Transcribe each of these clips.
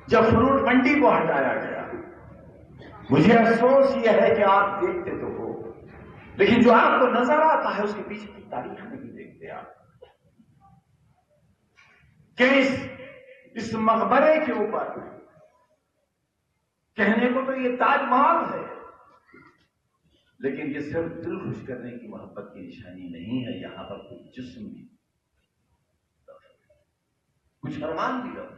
جب فروٹ منڈی کو ہٹایا گیا، مجھے افسوس یہ ہے کہ آپ دیکھتے تو ہو لیکن جو آپ کو نظر آتا ہے اس کے پیچھے کی تاریخ نہیں دیکھتے آپ، کہ اس مقبرے کے اوپر کہنے کو تو یہ تاج محل ہے، لیکن یہ صرف دل خوش کرنے کی محبت کی نشانی نہیں ہے، یہاں پر کچھ جسم بھی، کچھ ارمان بھی رہا،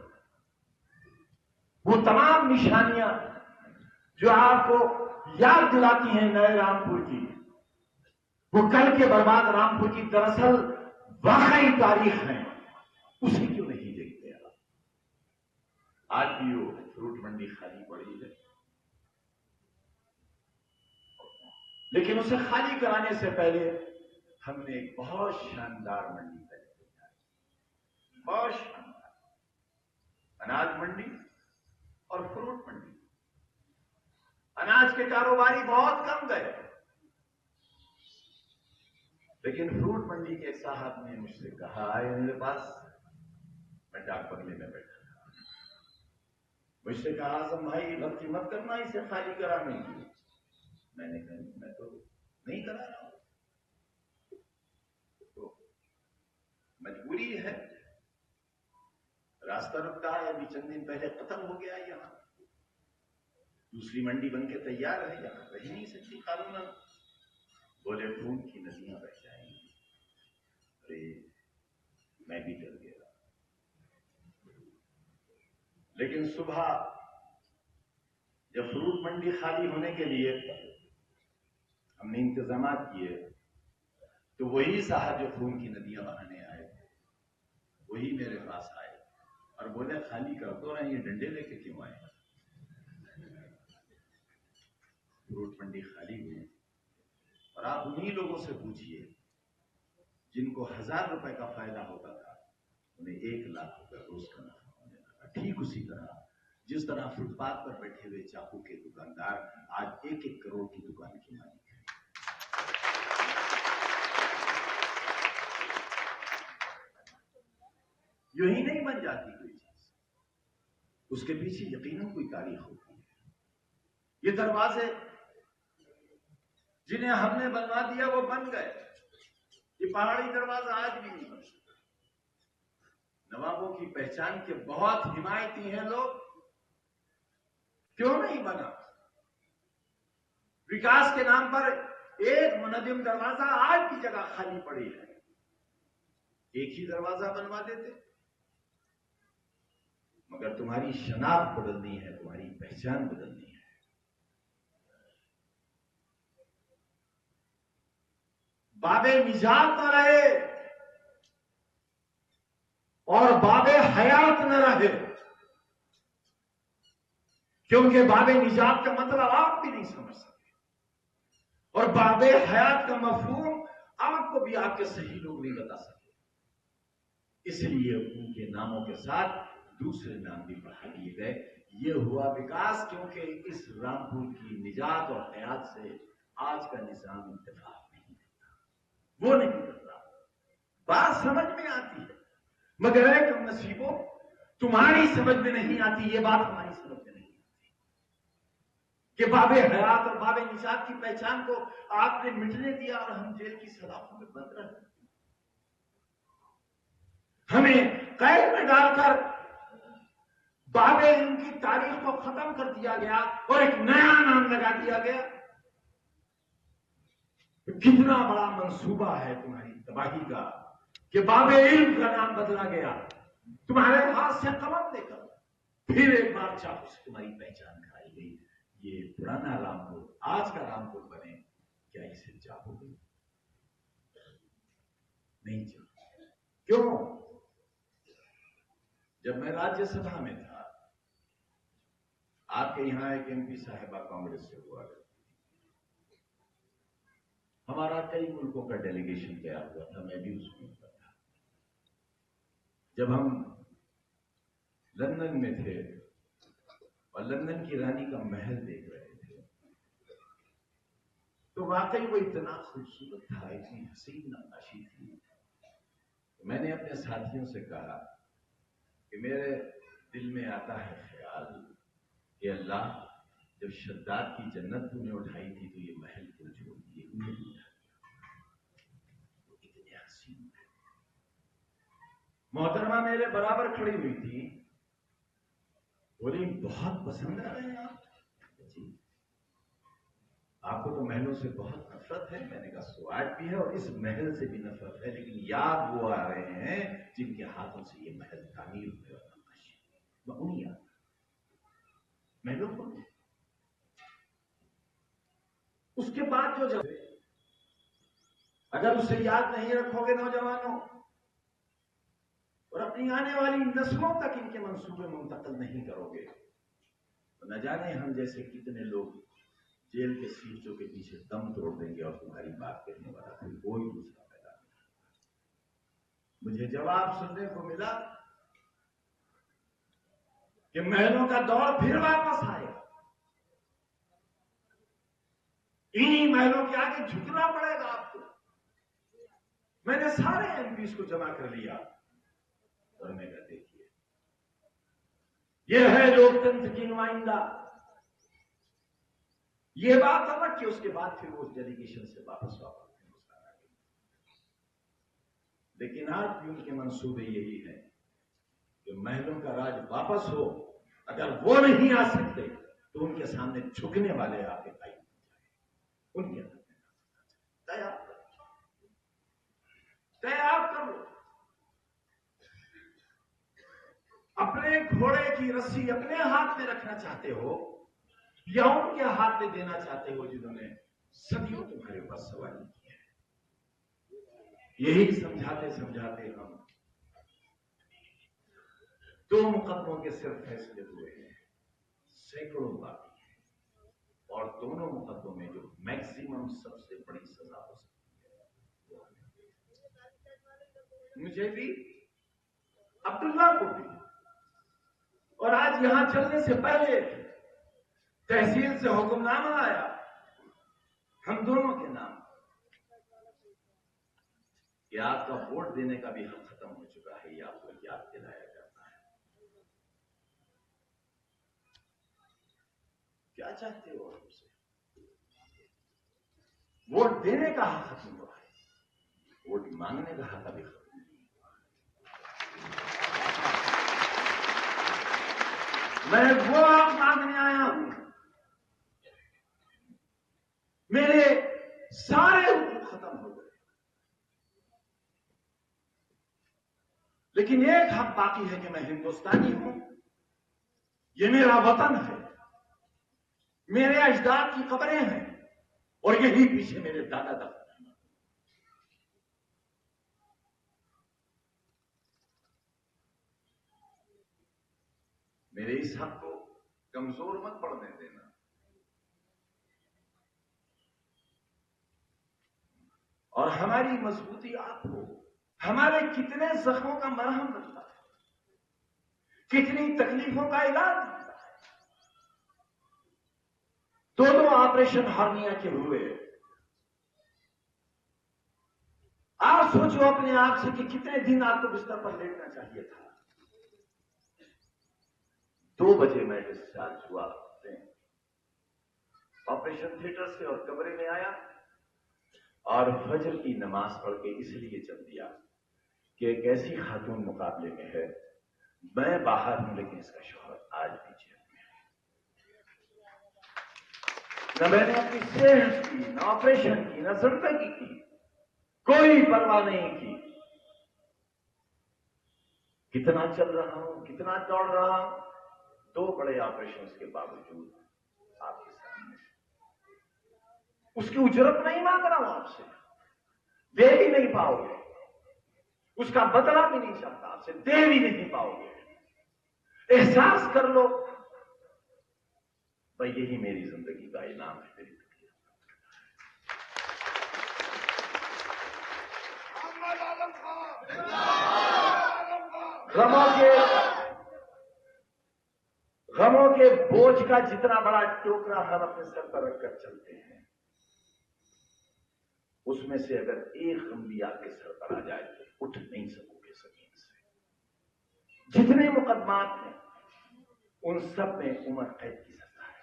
وہ تمام نشانیاں جو آپ کو یاد دلاتی ہیں نئے رامپور کی، وہ کل کے برباد رامپور کی دراصل واقعی تاریخ ہے، اسے کیوں نہیں دیکھتے آپ؟ آج بھی وہ فروٹ منڈی خالی پڑی ہے، لیکن اسے خالی کرانے سے پہلے ہم نے ایک بہت شاندار منڈی پیدا کی، بہت شاندار اناج منڈی اور فروٹ منڈی۔ اناج کے کاروباری بہت کم گئے، لیکن فروٹ منڈی کے صاحب نے مجھ سے کہا، آئے میرے پاس، میں ڈاک بنگلے میں بیٹھا تھا، مجھ سے کہا اعظم بھائی غلطی مت کرنا اسے خالی کرانے کی۔ میں نے کہا میں تو نہیں کرا رہا ہوں، تو مجبوری ہے، راستہ رکھتا ہے، ابھی چند دن پہلے ختم ہو گیا، یہاں دوسری منڈی بن کے تیار ہے، یہاں رہ نہیں سکتی قانون۔ بولے خون کی ندیاں بہ جائیں گی، ارے میں بھی ڈر گیا، لیکن صبح جب فروٹ منڈی خالی ہونے کے لیے ہم نے انتظامات کیے تو وہی صاحب جو خون کی ندیاں بہانے آئے تھے وہی میرے پاس آئے اور بولے خالی کر دو، یہ ڈنڈے لے کے کیوں آئے؟ فروٹ منڈی خالی ہوئی، اور آپ انہی لوگوں سے پوچھئے جن کو 1000 روپے کا فائدہ ہوتا تھا انہیں 1 لاکھ روپے روز کا نفع ہونے لگا۔ ٹھیک اسی طرح جس طرح فٹ پاتھ پر بیٹھے ہوئے چاقو کے دکاندار آج 1-1 کروڑ کی دکان کی مالک ہے۔ یوں ہی نہیں بن جاتی کوئی چیز، اس کے پیچھے یقیناً کوئی تاریخ ہوتی ہے۔ یہ دروازے جنہیں ہم نے بنوا دیا وہ بن گئے، یہ پہاڑی دروازہ آج بھی نہیں بن سکتا۔ نوابوں کی پہچان کے بہت حمایتی ہیں لوگ، کیوں نہیں بنا؟ وکاس کے نام پر ایک منظم دروازہ آج کی جگہ خالی پڑی ہے، ایک ہی دروازہ بنوا دیتے۔ مگر تمہاری شناخت بدلنی ہے، تمہاری پہچان بدلنی ہے۔ باب نجات نہ رہے اور باب حیات نہ رہے، کیونکہ باب نجات کا مطلب آپ بھی نہیں سمجھ سکتے اور باب حیات کا مفہوم آپ کو بھی آپ کے صحیح لوگ نہیں بتا سکتے، اس لیے ان کے ناموں کے ساتھ دوسرے نام بھی بڑھا دیے گئے۔ یہ ہوا وکاس، کیونکہ اس رامپور کی نجات اور حیات سے آج کا نظام اتفاق نہیں کرتا، وہ نہیں کرتا۔ بات سمجھ میں آتی ہے مگر اے کم نصیبوں، تمہاری سمجھ میں نہیں آتی، یہ بات ہماری سمجھ میں نہیں آتی کہ باب حیات اور باب نجات کی پہچان کو آپ نے مٹنے دیا اور ہم جیل کی سلاخوں میں بند رہے، ہمیں قید میں ڈال کر باب ان کی تاریخ کو ختم کر دیا گیا اور ایک نیا نام لگا دیا گیا۔ کتنا بڑا منصوبہ ہے تمہاری تباہی کا کہ باب علم کا نام بدلا گیا، تمہارے ہاتھ سے قلم لے کر پھر ایک بار چاقو سے تمہاری پہچان کرائی گئی۔ یہ پرانا رامپور آج کا رامپور بنے، کیا اسے چاہو گے؟ نہیں چاہو۔ کیوں؟ جب میں راجیہ سبھا میں تھا، آپ کے یہاں ایک ایم پی صاحبہ کانگریس سے ہوا کرتی تھی، ہمارا کئی ملکوں کا ڈیلیگیشن تیار ہوا تھا، میں بھی اس ملک کا تھا۔ جب ہم لندن میں تھے اور لندن کی رانی کا محل دیکھ رہے تھے تو واقعی وہ اتنا خوبصورت تھا، اتنی حسین نقاشی تھی۔ میں نے اپنے ساتھیوں سے کہا کہ میرے دل میں آتا ہے خیال کہ اللہ جب شداد کی جنت تو نے اٹھائی تھی تو یہ محل کیوں چھوڑ دیے؟ اتنے حسین محترمہ میرے برابر کھڑی ہوئی تھی، بولی بہت پسند آ رہے ہیں آپ؟ جی آپ کو تو محلوں سے بہت نفرت ہے۔ میں نے کہا سواد بھی ہے اور اس محل سے بھی نفرت ہے، لیکن یاد وہ آ رہے ہیں جن کے ہاتھوں سے یہ محل تعمیر ہوئے اور نقاشی میں انہیں یاد محلوں کو نہیں۔ اس کے بعد جو جب اگر اسے یاد نہیں رکھو گے نوجوانوں اور اپنی آنے والی نسلوں تک ان کے منصوبے منتقل نہیں کرو گے تو نہ جانے ہم جیسے کتنے لوگ جیل کے سیٹوں کے پیچھے دم توڑ دیں گے اور تمہاری بات کہنے والا پھر کوئی دوسرا پیدا نہیں۔ مجھے جواب سننے کو ملا کہ محلوں کا دور پھر واپس آئے گا، انہی محلوں کے آگے جھکنا پڑے گا آپ کو۔ میں نے سارے ایم پیز کو جمع کر لیا اور میں کہا دیکھیے یہ ہے لوکتنتر کی نمائندہ، یہ بات سمجھ کہ اس کے بعد پھر وہ اس ڈیلیگیشن سے واپس ہندوستان آ گئی۔ لیکن آج بھی ان کے منصوبے یہی ہیں کہ محلوں کا راج واپس ہو، اگر وہ نہیں آ سکتے تو ان کے سامنے جھکنے والے آپ کے بھائی ان کے تیار کر لو، اپنے گھوڑے کی رسی اپنے ہاتھ میں رکھنا چاہتے ہو یا ان کے ہاتھ میں دینا چاہتے ہو جنہوں نے صدیوں تمہارے اوپر سواری کی ہے؟ یہی سمجھاتے سمجھاتے ہم 2 مقدموں کے صرف فیصلے ہوئے ہیں، سینکڑوں باقی ہیں، اور دونوں مقدموں میں جو میکسیمم سب سے بڑی سزا ہو سکتی ہے مجھے بھی عبداللہ کو بھی، اور آج یہاں چلنے سے پہلے تحصیل سے حکم نامہ آیا ہم دونوں کے نام کہ آپ کا ووٹ دینے کا بھی حق ختم ہو چکا ہے، یہ آپ کو یاد دلایا جاتا ہے۔ کیا چاہتے ہو ہم سے؟ ووٹ دینے کا حق ختم ہوا ہے، ووٹ مانگنے کا حق ابھی ختم نہیں ہوا۔ میں وہ آپ مانگنے آیا ہوں، میرے سارے حقوق ختم ہو گئے، لیکن ایک حق باقی ہے کہ میں ہندوستانی ہوں، یہ میرا وطن ہے، میرے اجداد کی قبریں ہیں اور یہی پیچھے میرے دادا دفن ہیں۔ میرے اس حق کو کمزور مت پڑنے دینا۔ اور ہماری مضبوطی آپ کو ہمارے کتنے زخموں کا مرہم بنتا ہے، کتنی تکلیفوں کا علاج بنتا ہے۔ 2 آپریشن ہارنیا کے ہوئے، آپ سوچو اپنے آپ سے کہ کتنے دن آپ کو بستر پر لیٹنا چاہیے تھا۔ 2 بجے میں ڈسچارج ہوا آپریشن تھیٹر سے اور کمرے میں آیا اور فجر کی نماز پڑھ کے اس لیے چل دیا کہ ایک ایسی خاتون مقابلے میں ہے، میں باہر ہوں لیکن اس کا شوہر آج بھی جیل میں ہے۔ نہ میں نے اپنی صحت کی، نہ آپریشن کی، نہ زندگی کی کوئی پرواہ نہیں کی۔ کتنا چل رہا ہوں، کتنا دوڑ رہا ہوں، 2 بڑے آپریشنز کے باوجود آپ کے سامنے اس کی اجرت نہیں مانگ رہا ہوں، آپ سے دے بھی نہیں پاؤ گے، اس کا بدلہ بھی نہیں چاہتا، آپ سے دے بھی نہیں پاؤ گے۔ احساس کر لو بھائی یہی میری زندگی کا انعام ہے، میری غموں کے بوجھ کا جتنا بڑا ٹوکرا ہم اپنے سر پر رکھ کر چلتے ہیں، اس میں سے اگر ایک غم بھی آپ کے سر پر آ جائے تو اٹھ نہیں سکو گے زمین سے۔ جتنے مقدمات ہیں ان سب میں عمر قید کی سزا ہے،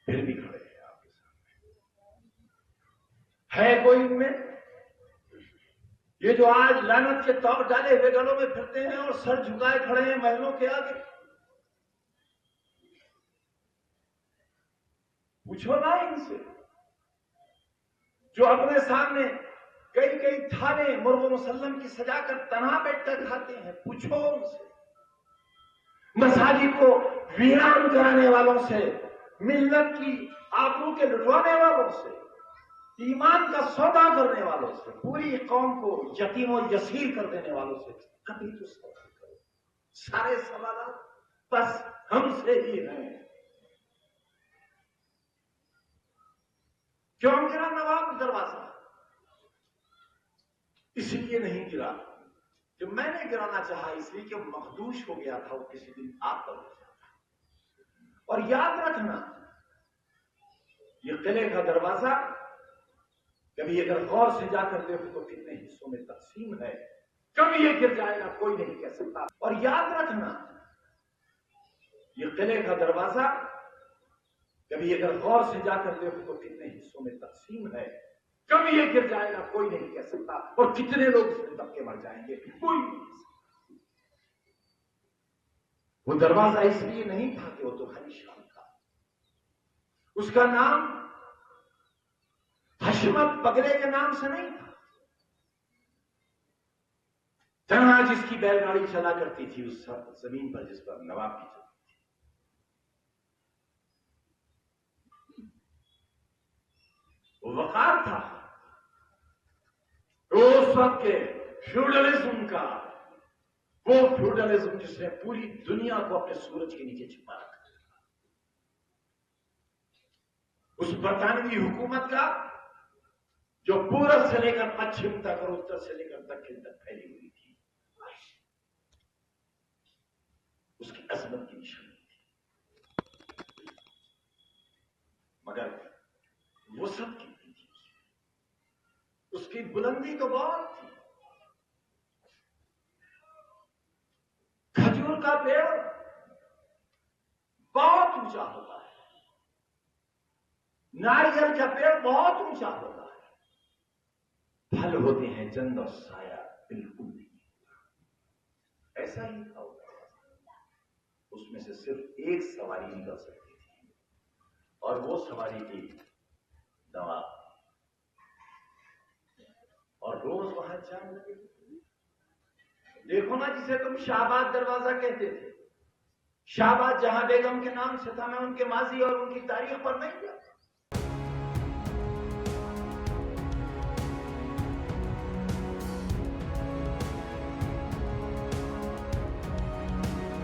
پھر بھی کھڑے ہیں آپ کے سامنے۔ ہے کوئی ان میں یہ جو آج لعنت کے طور ڈالے ہوئے گلوں میں پھرتے ہیں اور سر جھکائے کھڑے ہیں محلوں کے آگے؟ پوچھو نا ان سے، جو اپنے سامنے کئی کئی تھانے مرغ و مسلم کی سجا کر تنہا بیٹھ کر کھاتے ہیں، پوچھو ان سے۔ مساجد کو ویران کرانے والوں سے، ملت کی آبرو کے لٹوانے والوں سے، ایمان کا سودا کرنے والوں سے، پوری قوم کو یتیم و یسیر کر دینے والوں سے کبھی تو سوال کرو۔ سارے سوالات بس ہم سے ہی ہیں۔ کیوں گرا نواب دروازہ؟ اس لیے نہیں گرا کہ میں نے گرانا چاہا، اس لیے کہ مخدوش ہو گیا تھا وہ کسی دن آپ پر ہو جاتا۔ اور یاد رکھنا، یہ قلعے کا دروازہ کبھی اگر غور سے جا کر دیکھو تو کتنے حصوں میں تقسیم ہے، کبھی یہ گر جائے گا کوئی نہیں کہہ سکتا۔ اور یاد رکھنا، یہ قلعے کا دروازہ کبھی اگر غور سے جا کر دیکھو تو کتنے حصوں میں تقسیم ہے، کبھی یہ گر جائے گا کوئی نہیں کہہ سکتا۔ اور کتنے لوگ اس میں دب کے مر جائیں گے کوئی نہیں کہہ سکتا۔ وہ دروازہ اس لیے نہیں تھا کہ وہ تو خلیشان تھا، اس کا نام حشمت بگلے کے نام سے نہیں تھا۔ تنہا جس کی بیل گاڑی چلا کرتی تھی اس زمین پر جس پر نواب کی چلتی تھی، وہ وقار تھا۔ اس وقت کے فیوڈلزم کا، وہ فیوڈلزم جس نے پوری دنیا کو اپنے سورج کے نیچے چھپا رکھا، اس برطانوی حکومت کا جو پورب سے لے کر پچھم تک اور اتر سے لے کر دکن تک پھیلی ہوئی تھی، اس کی عظمت کی نشانی تھی، مگر وسعت کتنی تھی، اس کی بلندی تو بہت تھی۔ کھجور کا پیڑ بہت اونچا ہوتا ہے، ناریل کا پیڑ بہت اونچا ہوتا ہے، پھل ہوتے ہیں جند اور سایہ بالکل نہیں۔ ایسا ہی تھا، اس میں سے صرف ایک سواری نکل سکتی تھی اور وہ سواری تھی نواب، اور روز وہاں جان لگے۔ دیکھو نا، جسے تم شہباز دروازہ کہتے تھے، شہباز جہاں بیگم کے نام سے تھا، میں ان کے ماضی اور ان کی تاریخ پر نہیں گیا،